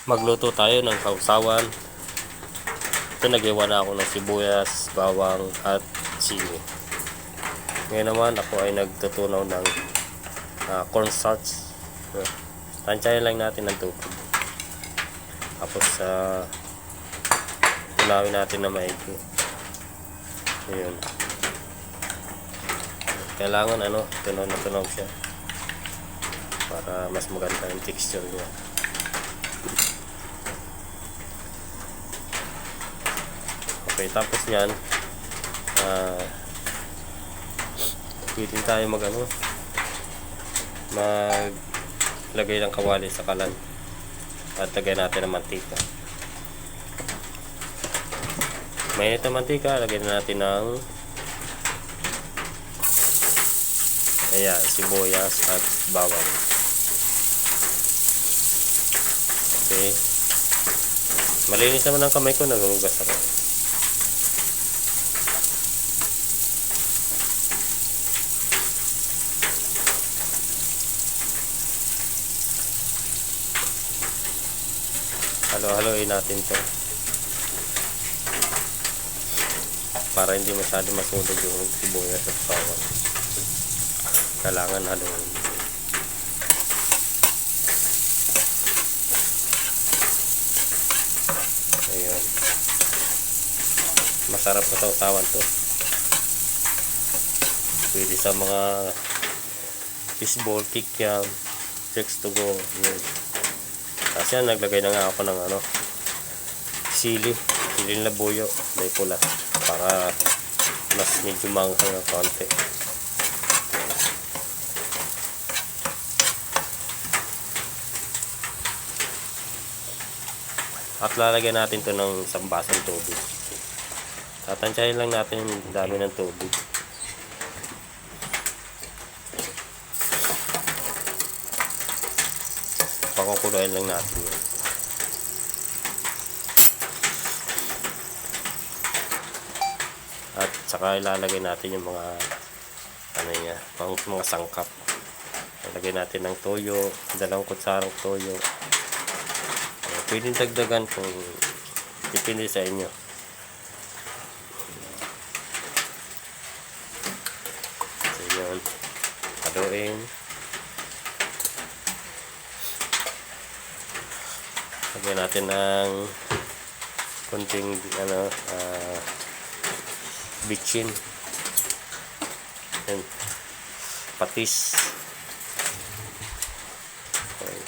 Magluto tayo ng sausawan. Ito, nagawa na ako ng sibuyas, bawang at sili. Ngayon naman ako ay nagtutunaw ng cornstarch. Tansyahin lang natin ng tubig. Tapos tunawin natin na maigi. Ayun. Kailangan tunaw na tunaw siya para mas maganda yung texture niya. Okay, tapos yan pwede tayo maglagay ng kawali sa kalan at lagay natin ng mantika. Mainit na mantika, lagay natin ng sibuyas at bawang. Okay, malinis naman ang kamay ko, nagugas ako. Halo-haloin natin to para hindi masyado masunog yung sibuyas at bawang. Kailangan haluin. Ayun, masarap na sausawan to. Pwede sa mga fishball, kikiam, chicks to go. Yun. Kasi naglagay na nga ako ng sili na buyo, may pula, para mas medyo manghang ng konti. At lalagyan natin to ng isang basong tubig. Tatansyahin lang natin yung dami ng tubig. Pakukuluin lang natin yun. At saka ilalagay natin yung mga mga sangkap. Ilalagay natin ng toyo, 2 kutsarang toyo. Pwedeng dagdagan kung depende sa inyo. So yun, haluin. Lagyan natin ng konting bitchin, patis. Okay.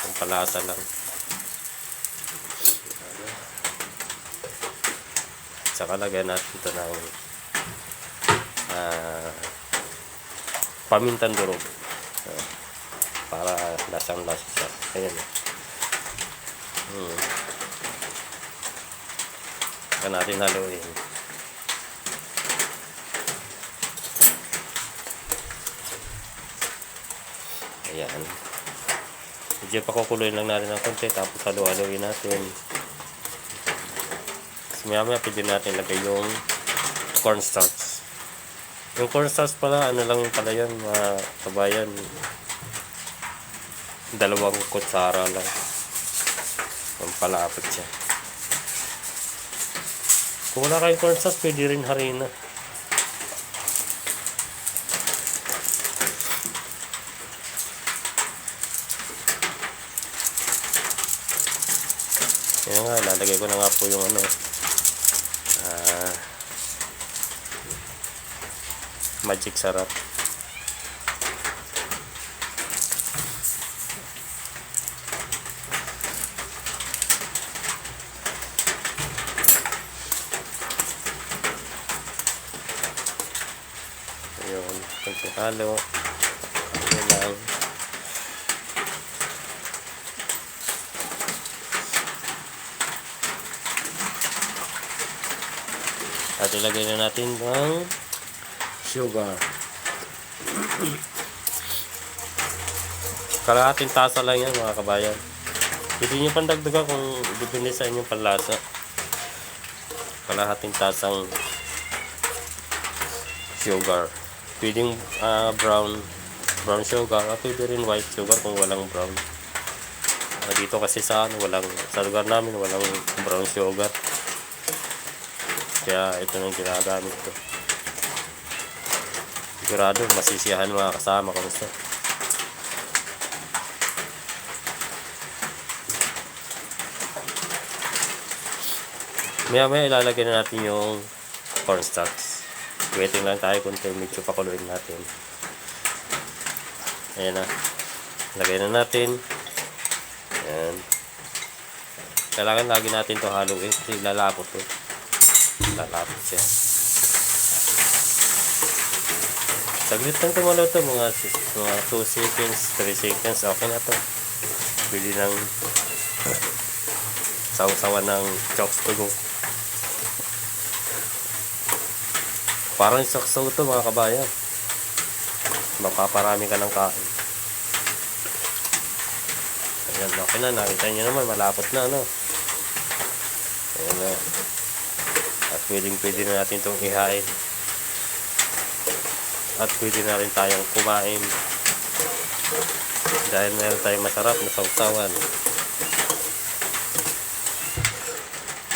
Ang palasa lang. Saka lagyan natin ito ng pamintang durog para lasang-lasa siya. Ayan. Saka natin haluin. Ayan. Medyo pakukuloyin lang natin ng konti, tapos halu-haluin natin. Kasi maya pwede natin lagay yung cornstarch. Yung cornstarch pala, lang pala yan, mga kabayan. 2 kutsara lang. Pampalapit siya. Kung wala kayong cornstarch, pwede rin harina. Yan nga, lalagay ko na nga po yung magic sarap. Ayun, konti halo. Ayun lang. At ilagay na natin ng sugar. Kalahating tasa lang yan, mga kabayan. Pwede nyo pandagdagan kung depende sa inyong panlasa. Kalahating tasang sugar. Pwedeng brown brown sugar, at pwede rin white sugar kung walang brown. Dito kasi sa lugar namin walang brown sugar, kaya ito nang ginagamit ko. Sigurado masisiyahan mga kasama ko gusto. Maya ilalagay na natin yung cornstarch. Waiting lang tayo kung medyo pakuluin natin. Ayan na, lagay na natin. Ayan, kailangan lagi natin to haluin kasi lalapot to. Lalapot siya. Saglit lang ito maluto, mga 2 seconds, 3 seconds, okay na to. Pwede ng saw-sawan ng chokes to go. Parang saksaw to mga kabayan, mapaparami ka ng kain. Ayan, okay na, nakita nyo naman, malapot na, no? Ayan na. At pwede na natin itong ihain. At pwede na rin tayong kumain. Dahil meron tayong masarap na sausawan.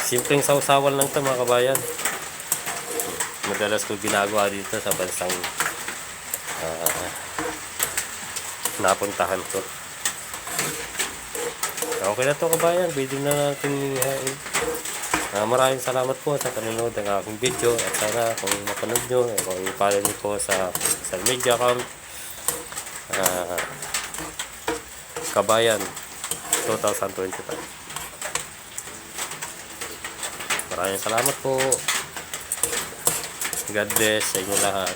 Simpleng sausawan lang ito mga kabayan. Madalas ko ginagawa dito sa bansang napuntahan ko. Okay na to kabayan, pwede na natin ihain. Maraming salamat po sa panonood ng aking video, at sana kung mapanood nyo, kung i-follow nyo po sa social media account Kabayan 2025. Maraming salamat po. God bless sa inyo lahat.